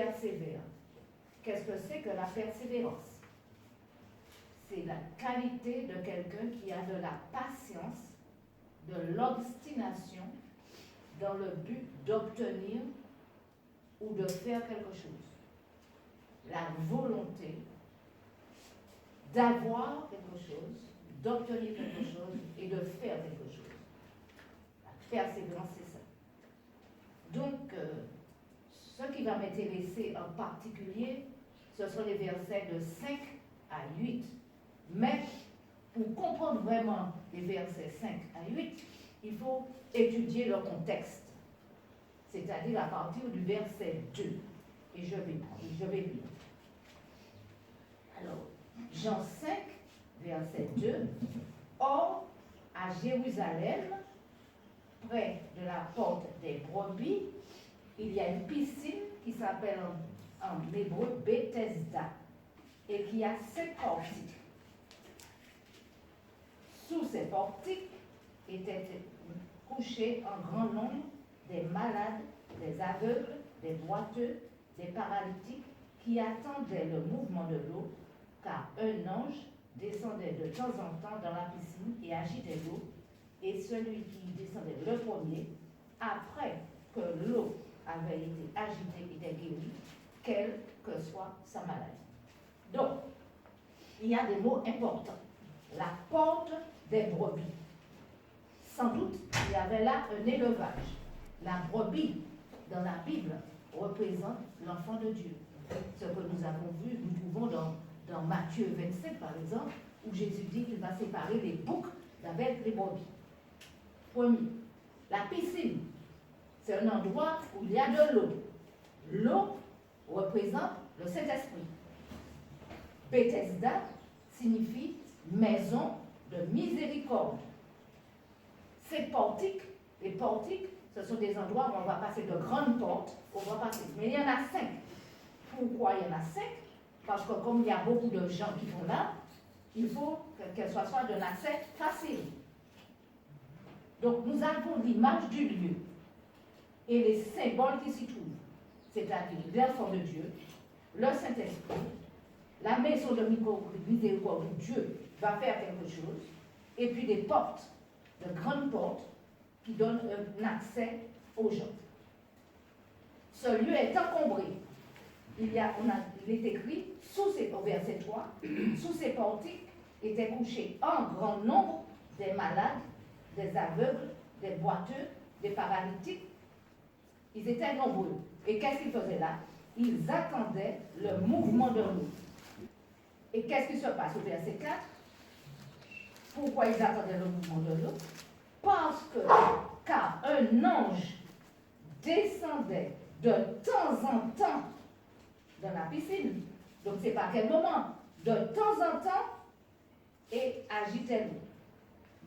persévère. Qu'est-ce que c'est que la persévérance? C'est la qualité de quelqu'un qui a de la patience, de l'obstination dans le but d'obtenir ou de faire quelque chose. La volonté d'avoir quelque chose, d'obtenir quelque chose et de faire quelque chose. La persévérance, c'est ça. Donc, ce qui va m'intéresser en particulier, ce sont les versets de 5 à 8. Mais pour comprendre vraiment les versets 5 à 8, il faut étudier le contexte, c'est-à-dire à partir du verset 2. Et je vais lire. Alors, Jean 5, verset 2. Or, à Jérusalem, près de la porte des brebis, il y a une piscine qui s'appelle en hébreu Bethesda et qui a 7 portiques. Sous ces portiques étaient couchés en grand nombre des malades, des aveugles, des boiteux, des paralytiques qui attendaient le mouvement de l'eau, car un ange descendait de temps en temps dans la piscine et agitait l'eau, et celui qui descendait le premier, après que l'eau avait été agitée, était guéri, quelle que soit sa maladie. Donc, il y a des mots importants. La porte des brebis. Sans doute, il y avait là un élevage. La brebis, dans la Bible, représente l'enfant de Dieu. Ce que nous avons vu, nous trouvons dans Matthieu 27, par exemple, où Jésus dit qu'il va séparer les boucs d'avec les brebis. Premier, la piscine, c'est un endroit où il y a de l'eau. L'eau représente le Saint-Esprit. Bethesda signifie maison de miséricorde. Ces portiques, les portiques, ce sont des endroits où on va passer de grandes portes, on va passer. Mais il y en a 5. Pourquoi il y en a 5? Parce que comme il y a beaucoup de gens qui vont là, il faut qu'elles soient d'un accès facile. Donc nous avons l'image du lieu et les symboles qui s'y trouvent, c'est-à-dire l'enfant de Dieu, le Saint-Esprit, la maison de miséricorde où Dieu va faire quelque chose, et puis des portes, de grandes portes qui donnent un accès aux gens. Ce lieu est encombré. Il est écrit, au verset 3, sous ces portiques étaient couchés en grand nombre des malades, des aveugles, des boiteux, des paralytiques. Ils étaient nombreux. Et qu'est-ce qu'ils faisaient là? Ils attendaient le mouvement de l'eau. Et qu'est-ce qui se passe au verset 4? Pourquoi ils attendaient le mouvement de l'eau? Car un ange descendait de temps en temps dans la piscine. Donc c'est pas quel moment, de temps en temps, et agitait l'eau.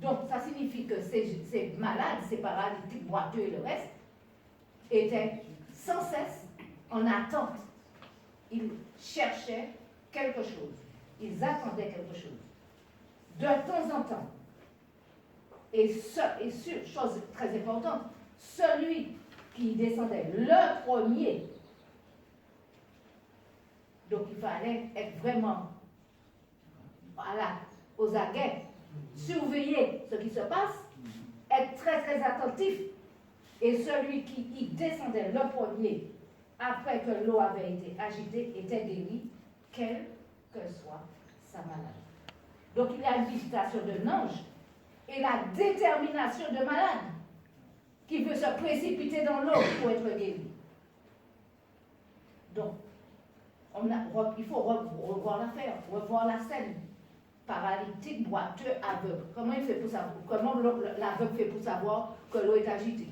Donc ça signifie que ces malades, ces paralytiques, boiteux et le reste, étaient sans cesse en attente. Ils cherchaient quelque chose. Ils attendaient quelque chose. De temps en temps. Et chose très importante, celui qui descendait le premier, donc il fallait être vraiment aux aguets, surveiller ce qui se passe, être très très attentif. Et celui qui y descendait le premier, après que l'eau avait été agitée, était guéri, quelle que soit sa maladie. Donc il y a une visitation d'un ange et la détermination de malade qui veut se précipiter dans l'eau pour être guéri. Donc, il faut revoir l'affaire, revoir la scène. Paralytique, boiteux, aveugle. Comment il fait pour savoir? Comment l'aveugle fait pour savoir que l'eau est agitée?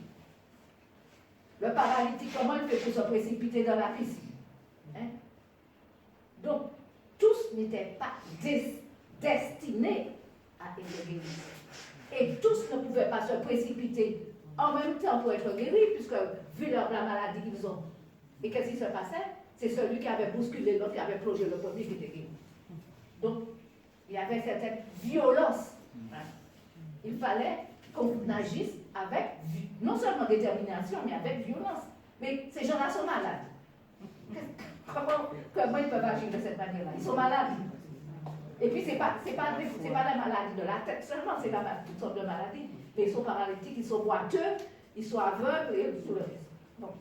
Le paralytique, comment il fait pour se précipiter dans la piscine? Hein? Donc, tous n'étaient pas destinés à être guéris. Et tous ne pouvaient pas se précipiter en même temps pour être guéris, puisque vu la maladie qu'ils ont. Et qu'est-ce qui se passait? C'est celui qui avait bousculé l'autre, qui avait plongé le premier qui était guéri. Donc, il y avait certaine violence. Il fallait qu'on agisse avec, non seulement détermination, mais avec violence. Mais ces gens-là sont malades. Comment ils peuvent agir de cette manière-là? Ils sont malades. Et puis, ce n'est pas la maladie de la tête seulement, c'est toutes sortes de maladies. Mais ils sont paralytiques, ils sont boiteux, ils sont aveugles et tout le reste. Bon.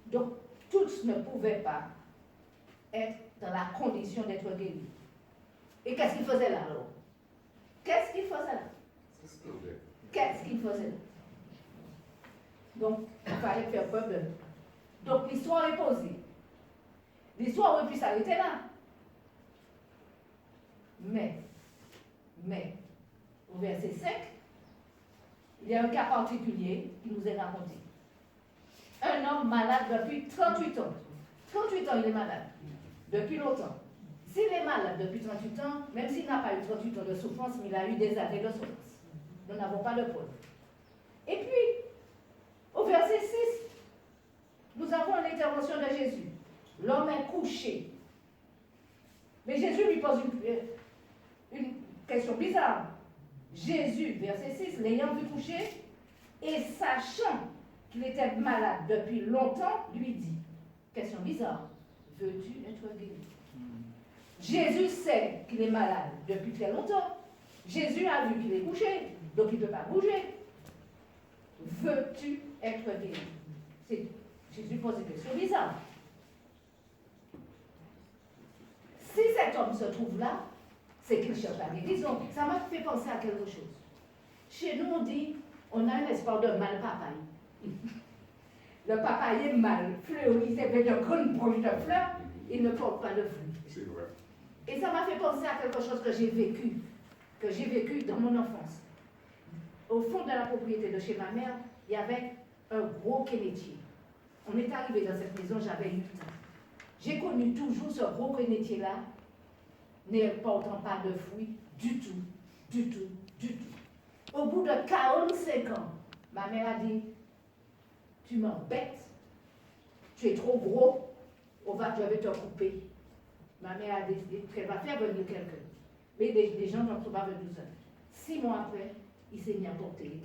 Donc, tous ne pouvaient pas être dans la condition d'être guéris. Et qu'est-ce qu'ils faisaient là alors? Qu'est-ce qu'ils faisaient là? Qu'est-ce qu'ils faisaient là? Donc, il fallait faire preuve de. Donc, l'histoire est posée. L'histoire aurait pu s'arrêter là. Mais, au verset 5, il y a un cas particulier qui nous est raconté. Un homme malade depuis 38 ans. 38 ans, il est malade. Depuis longtemps. S'il est malade depuis 38 ans, même s'il n'a pas eu 38 ans de souffrance, mais il a eu des années de souffrance. Nous n'avons pas de preuve. Et puis, au verset 6, nous avons l'intervention de Jésus. L'homme est couché. Mais Jésus lui pose une question bizarre. Jésus, verset 6, l'ayant vu coucher, et sachant qu'il était malade depuis longtemps, lui dit, question bizarre, veux-tu être guéri? Jésus sait qu'il est malade depuis très longtemps. Jésus a vu qu'il est couché, donc il ne peut pas bouger. Veux-tu être guéri? Jésus pose une question bizarre. Si cet homme se trouve là, c'est qu'il cherche la guérison. Ça m'a fait penser à quelque chose. Chez nous, on dit, on a un espoir de mal papaye. Le papaye est mal fleuri, c'est fait de grandes branches de fleurs, il ne porte pas de fruits. C'est vrai. Et ça m'a fait penser à quelque chose que j'ai vécu dans mon enfance. Au fond de la propriété de chez ma mère, il y avait un gros kénétier. On est arrivé dans cette maison, j'avais 8 ans. J'ai connu toujours ce gros kénétier-là, ne portant pas de fruits du tout. Au bout de 45 ans, ma mère a dit, tu m'embêtes, tu es trop gros, je vais te couper. Ma mère a décidé qu'elle va faire venir quelqu'un. Mais les gens n'ont pas venu seuls. 6 mois après, il s'est mis à porter.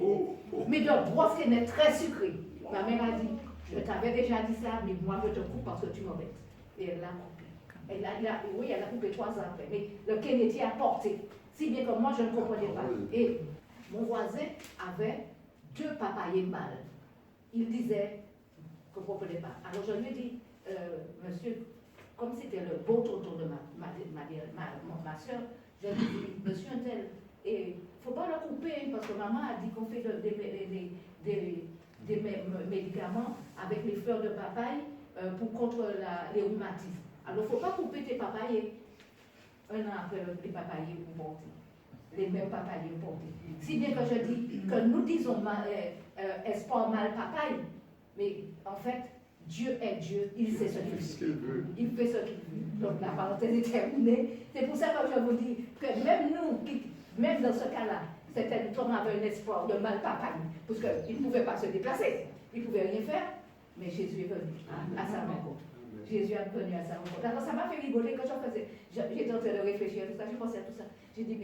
Mais de grosses kénettes très sucrées. Ma mère a dit, je t'avais déjà dit ça, mais moi je te coupe parce que tu m'embêtes. Et elle l'a coupé. Elle a coupé 3 ans après. Mais le kénétier a porté. Si bien que moi je ne comprenais pas. Et mon voisin avait 2 papayers mâles. Il disait que je ne comprenais pas. Alors je lui ai dit, monsieur, comme c'était le beau tonton de ma soeur, je lui ai dit, monsieur un tel, il ne faut pas le couper parce que maman a dit qu'on fait des médicaments avec les fleurs de papaye contre les rhumatismes. Alors il ne faut pas couper tes papayers. Un an après, les papayers ont porté. Les mêmes papayers ont porté. Si bien que je dis que nous disons espoir mal papaye, mais en fait, Dieu est Dieu, il sait ce qu'il veut. Il fait ce qu'il veut. Donc la parenthèse est terminée. C'est pour ça que je vous dis que même nous, même dans ce cas-là, cet homme avait un espoir de mal papaye, parce qu'il ne pouvait pas se déplacer, il ne pouvait rien faire, mais Jésus est venu à sa rencontre. Jésus est venu à sa rencontre. Alors ça m'a fait rigoler quand j'étais en train de réfléchir à tout ça, je pensais à tout ça. J'ai dit,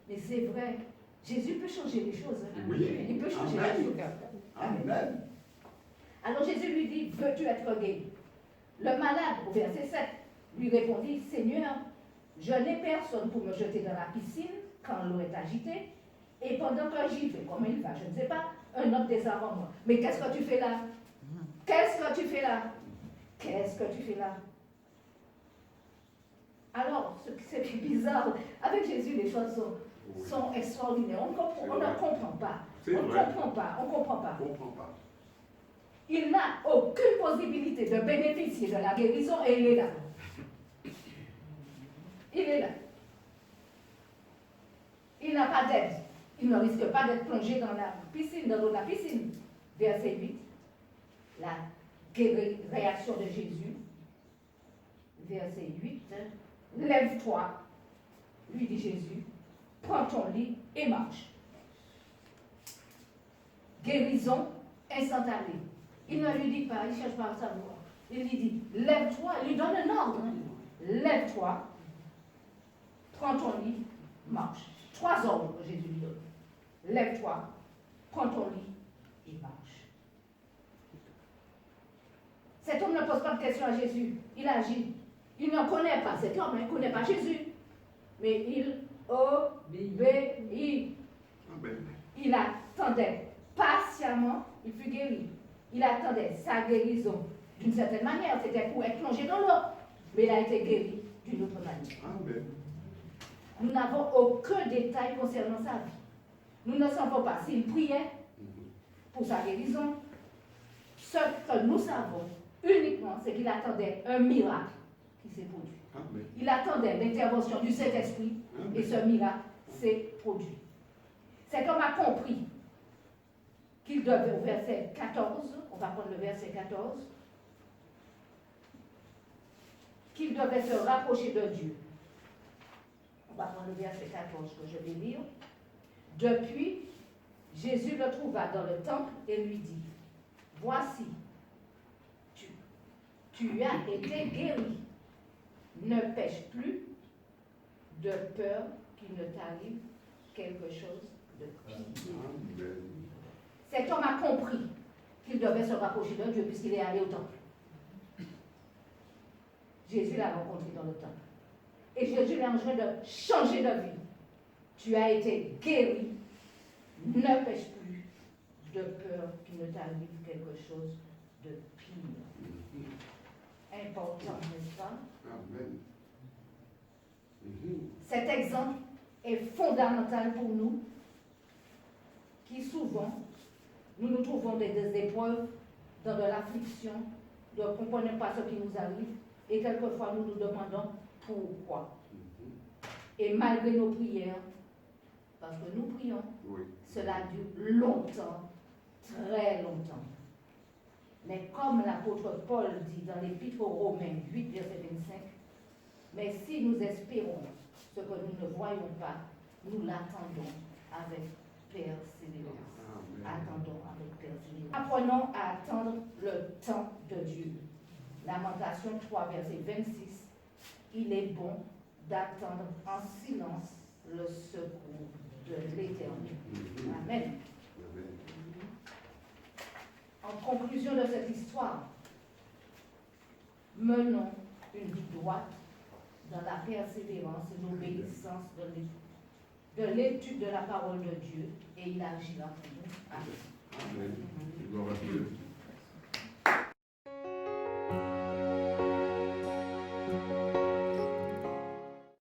mais c'est vrai, Jésus peut changer les choses. Hein? Oui. Il peut changer les choses. Amen. Alors Jésus lui dit, veux-tu être guéri? Le malade, au verset 7, lui répondit, Seigneur, je n'ai personne pour me jeter dans la piscine quand l'eau est agitée, et pendant que j'y vais, comment il va, je ne sais pas, un homme descend avant moi. Mais qu'est-ce que tu fais là? Qu'est-ce que tu fais là? Qu'est-ce que tu fais là? Alors, c'est bizarre, avec Jésus, les choses sont extraordinaires. On ne comprend pas. On ne comprend pas. Il n'a aucune possibilité de bénéficier de la guérison et il est là. Il est là. Il n'a pas d'aide. Il ne risque pas d'être plongé dans la piscine, dans l'eau de la piscine. Verset 8. La réaction de Jésus. Verset 8. Lève-toi, lui dit Jésus, prends ton lit et marche. Guérison instantanée. Il ne lui dit pas, il ne cherche pas à savoir. Il lui dit, lève-toi, il lui donne un ordre. Lève-toi, prends ton lit, marche. 3 ordres que Jésus lui donne. Lève-toi, prends ton lit et marche. Cet homme ne pose pas de questions à Jésus. Il agit. Il ne connaît pas cet homme, il ne connaît pas Jésus. Mais il obéit. Il attendait patiemment, il fut guéri. Il attendait sa guérison. D'une certaine manière, c'était pour être plongé dans l'eau. Mais il a été guéri d'une autre manière. Amen. Nous n'avons aucun détail concernant sa vie. Nous ne savons pas s'il priait pour sa guérison. Ce que nous savons uniquement, c'est qu'il attendait un miracle qui s'est produit. Amen. Il attendait l'intervention du Saint-Esprit et ce miracle s'est produit. Cet homme a compris qu'il devait, au verset 14, on va prendre le verset 14, qu'il devait se rapprocher de Dieu. On va prendre le verset 14 que je vais lire. Depuis, Jésus le trouva dans le temple et lui dit, voici, tu as été guéri. Ne pêche plus de peur qu'il ne t'arrive quelque chose de pire. Amen. Cet homme a compris qu'il devait se rapprocher de Dieu puisqu'il est allé au temple. Jésus l'a rencontré dans le temple. Et Jésus l'a enjoint de changer de vie. Tu as été guéri. Ne pêche plus de peur qu'il ne t'arrive quelque chose de pire. Important, n'est-ce pas? Amen. Cet exemple est fondamental pour nous, qui souvent, nous nous trouvons dans des épreuves, dans de l'affliction, ne comprenons pas ce qui nous arrive, et quelquefois nous nous demandons pourquoi. Et malgré nos prières, parce que nous prions, Oui. cela dure longtemps, très longtemps. Mais comme l'apôtre Paul dit dans l'Épître aux Romains 8, verset 25, mais si nous espérons ce que nous ne voyons pas, nous l'attendons avec persévérance. Amen. Attendons avec persévérance. Apprenons à attendre le temps de Dieu. Lamentation 3, verset 26. Il est bon d'attendre en silence le secours de l'Éternel. Amen. Amen. En conclusion de cette histoire, menons une vie droite dans la persévérance et l'obéissance de l'étude de la parole de Dieu, et il agira pour nous. Amen. Amen. Gloire à Dieu.